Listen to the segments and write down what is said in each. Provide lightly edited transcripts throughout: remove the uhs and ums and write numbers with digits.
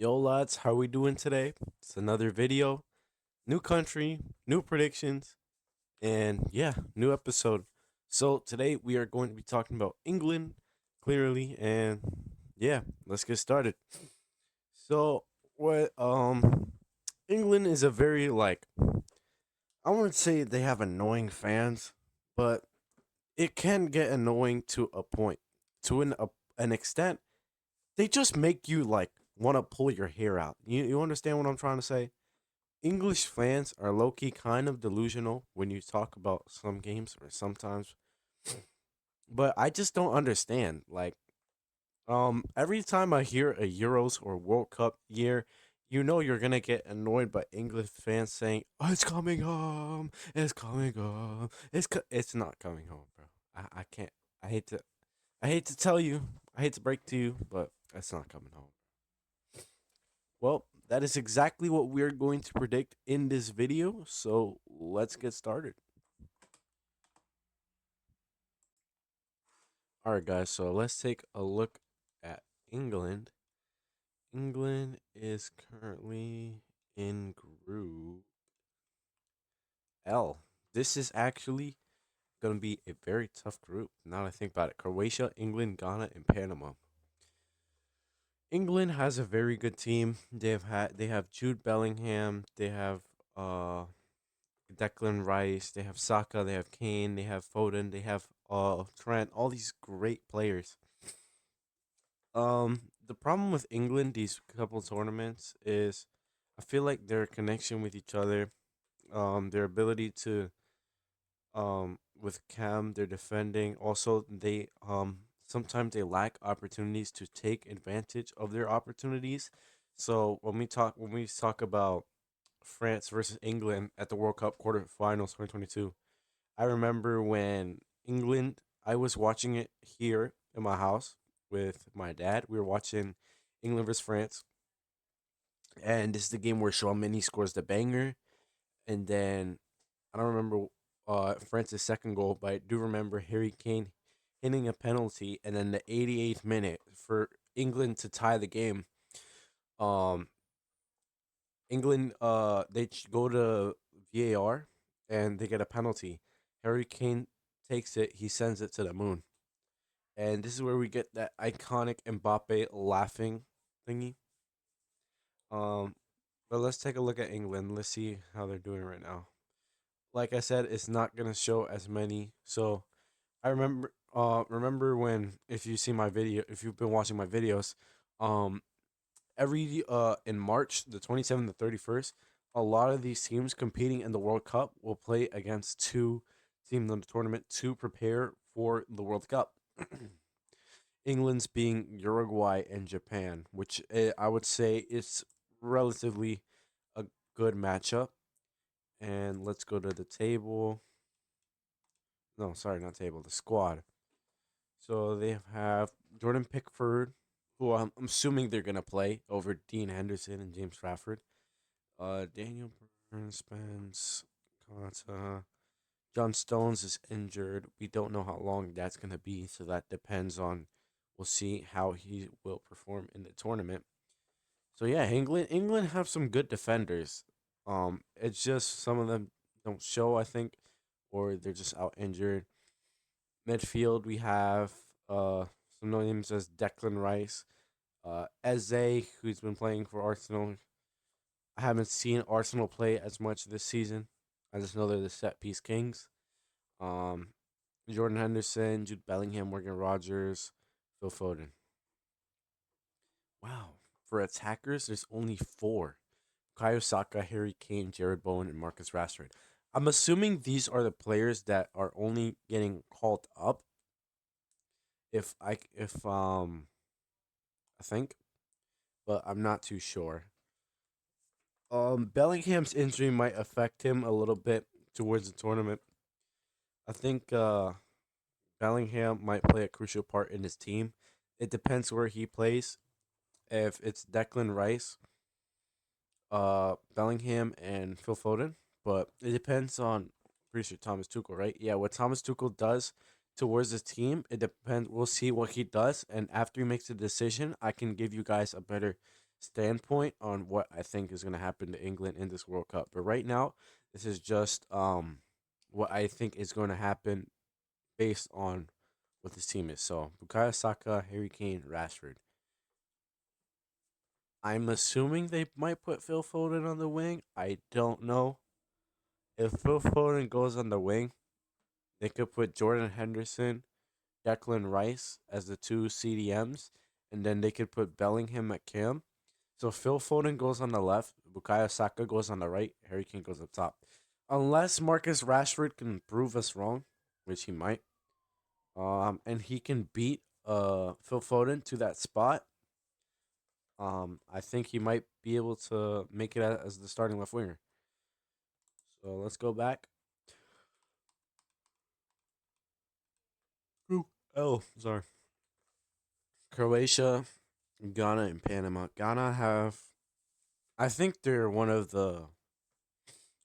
Yo, lads, how we doing today? It's another video, new country, new predictions, and yeah, new episode. So today we are going to be talking about England, clearly, and yeah, let's get started. So what? England is a very I wouldn't say they have annoying fans, but it can get annoying to a point, to an extent. They just make you want to pull your hair out. You understand what I'm trying to say? English fans are low key kind of delusional when you talk about some games or sometimes, but I just don't understand. Every time I hear a Euros or World Cup year, you're gonna get annoyed by English fans saying, "Oh, it's coming home, it's coming home, it's not coming home, bro." I can't. I hate to. I hate to tell you. I hate to break to you, but it's not coming home. Well, that is exactly what we're going to predict in this video. So let's get started. All right, guys. So let's take a look at England. England is currently in Group L. This is actually going to be a very tough group. Now that I think about it, Croatia, England, Ghana, and Panama. England has a very good team. They have Jude Bellingham. They have uh Declan Rice, they have Saka, they have Kane, they have Foden, they have Trent, all these great players. The problem with England these couple tournaments is I feel like their connection with each other, their ability to with Cam, their defending, also they sometimes they lack opportunities to take advantage of their opportunities. So when we talk about France versus England at the World Cup quarterfinals 2022, I remember when England, I was watching it here in my house with my dad. We were watching England versus France, and this is the game where Chouameni scores the banger, and then I don't remember France's second goal, but I do remember Harry Kane hitting a penalty, and then the 88th minute for England to tie the game. Um, England go to VAR and they get a penalty. Harry Kane takes it, he sends it to the moon. And this is where we get that iconic Mbappe laughing thingy. Um, but let's take a look at England. Let's see how they're doing right now. Like I said, it's not gonna show as many. So I remember when if you see my video, if you've been watching my videos, um, every in March the 27th to 31st, a lot of these teams competing in the World Cup will play against two teams in the tournament to prepare for the World Cup. England's being Uruguay and Japan, which I would say is relatively a good matchup. And let's go to the table. No, sorry, not table, the squad. So they have Jordan Pickford, who I'm assuming they're going to play over Dean Henderson and James Trafford. Daniel Burns, Spence, Kata. John Stones is injured. We don't know how long that's going to be, so that depends on. We'll see how he will perform in the tournament. So yeah, England have some good defenders. It's just some of them don't show, I think, or they're just out injured. Midfield, we have some names as Declan Rice, Eze, who's been playing for Arsenal. I haven't seen Arsenal play as much this season. I just know they're the set piece kings. Um, Jordan Henderson, Jude Bellingham, Morgan Rogers, Phil Foden. Wow. For attackers, there's only four. Bukayo Saka, Harry Kane, Jared Bowen, and Marcus Rashford. I'm assuming these are the players that are only getting called up if I think, but I'm not too sure. Bellingham's injury might affect him a little bit towards the tournament. I think Bellingham might play a crucial part in his team. It depends where he plays. If it's Declan Rice, Bellingham, and Phil Foden, but it depends on pretty sure Thomas Tuchel, right? Yeah, what Thomas Tuchel does towards his team, it depends. We'll see what he does, and after he makes a decision, I can give you guys a better standpoint on what I think is going to happen to England in this World Cup. But right now, this is just what I think is going to happen based on what this team is. So Bukayo Saka, Harry Kane, Rashford. I'm assuming they might put Phil Foden on the wing. I don't know. If Phil Foden goes on the wing, they could put Jordan Henderson, Declan Rice as the two CDMs, and then they could put Bellingham at cam. So Phil Foden goes on the left, Bukayo Saka goes on the right, Harry Kane goes up top. Unless Marcus Rashford can prove us wrong, which he might, and he can beat Phil Foden to that spot. I think he might be able to make it as the starting left winger. So let's go back. Group L, sorry. Croatia, Ghana, and Panama. Ghana have, I think they're one of the,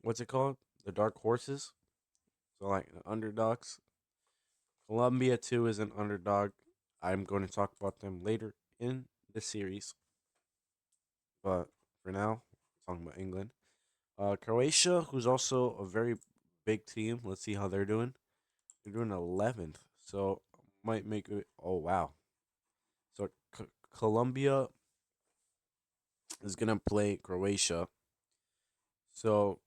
what's it called? The dark horses. So like the underdogs. Colombia too is an underdog. I'm going to talk about them later in the series. But for now, talking about England. Croatia, who's also a very big team. Let's see how they're doing. They're doing 11th, so might make it. Oh wow! So Colombia is gonna play Croatia. So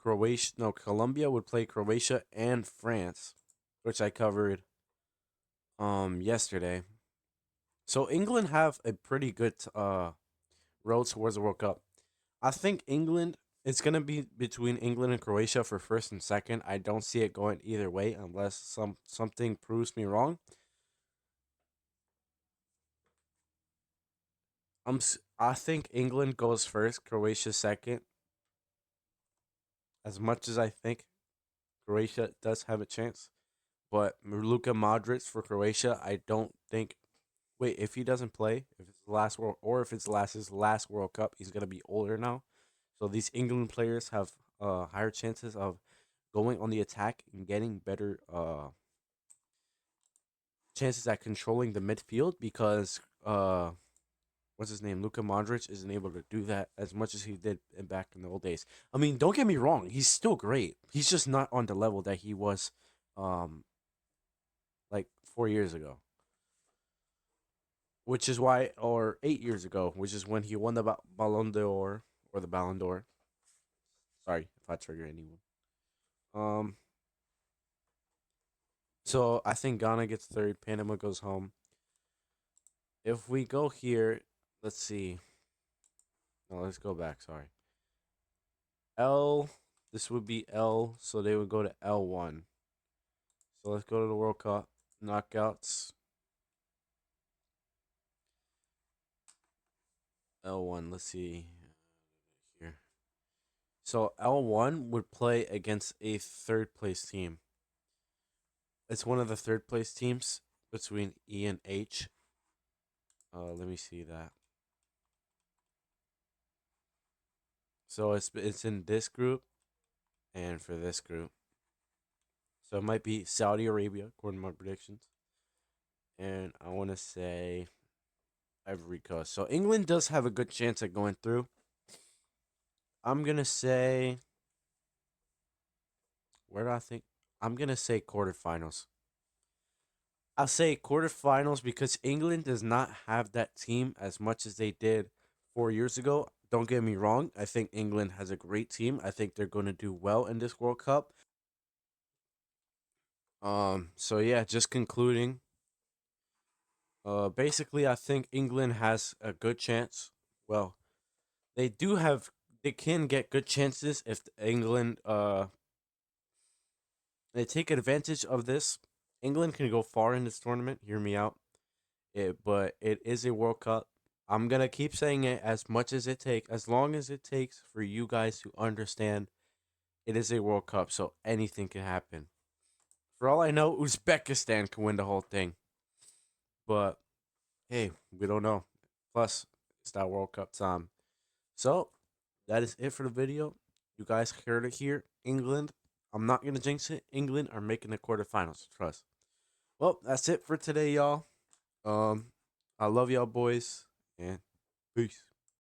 Colombia would play Croatia and France, which I covered yesterday. So England have a pretty good road towards the World Cup. I think England, it's gonna be between England and Croatia for first and second. I don't see it going either way unless something proves me wrong. I think England goes first, Croatia second. As much as I think Croatia does have a chance, but Luka Modric for Croatia, I don't think. Wait, if he doesn't play, if it's the last world, or if it's his last World Cup, he's gonna be older now. So these England players have higher chances of going on the attack and getting better chances at controlling the midfield because what's his name? Luka Modric isn't able to do that as much as he did back in the old days. I mean, don't get me wrong, he's still great. He's just not on the level that he was um like 4 years ago. Which is why, or 8 years ago, which is when he won the Ballon d'Or or the Ballon d'Or. Sorry if I trigger anyone. Um, so I think Ghana gets third. Panama goes home. If we go here, let's see. No, let's go back. Sorry. L. This would be L, so they would go to L1. So let's go to the World Cup knockouts. L1. Let's see here. So L1 would play against a third place team. It's one of the third place teams between E and H. Let me see that. So it's in this group and for this group. So it might be Saudi Arabia, according to my predictions. And I want to say Ivory Coast. So England does have a good chance at going through. I'm gonna say, where do I think? I'm gonna say quarterfinals. I'll say quarterfinals because England does not have that team as much as they did 4 years ago. Don't get me wrong. I think England has a great team. I think they're going to do well in this World Cup. So yeah, just concluding. Basically, I think England has a good chance. Well, they do have. They can get good chances if England they take advantage of this. England can go far in this tournament. Hear me out. But it is a World Cup. I'm gonna keep saying it as much as it takes, as long as it takes for you guys to understand. It is a World Cup, so anything can happen. For all I know, Uzbekistan can win the whole thing. But hey, we don't know. Plus, it's that World Cup time. So that is it for the video. You guys heard it here. England. I'm not gonna jinx it. England are making the quarterfinals. Trust. Well, that's it for today, y'all. I love y'all boys and peace.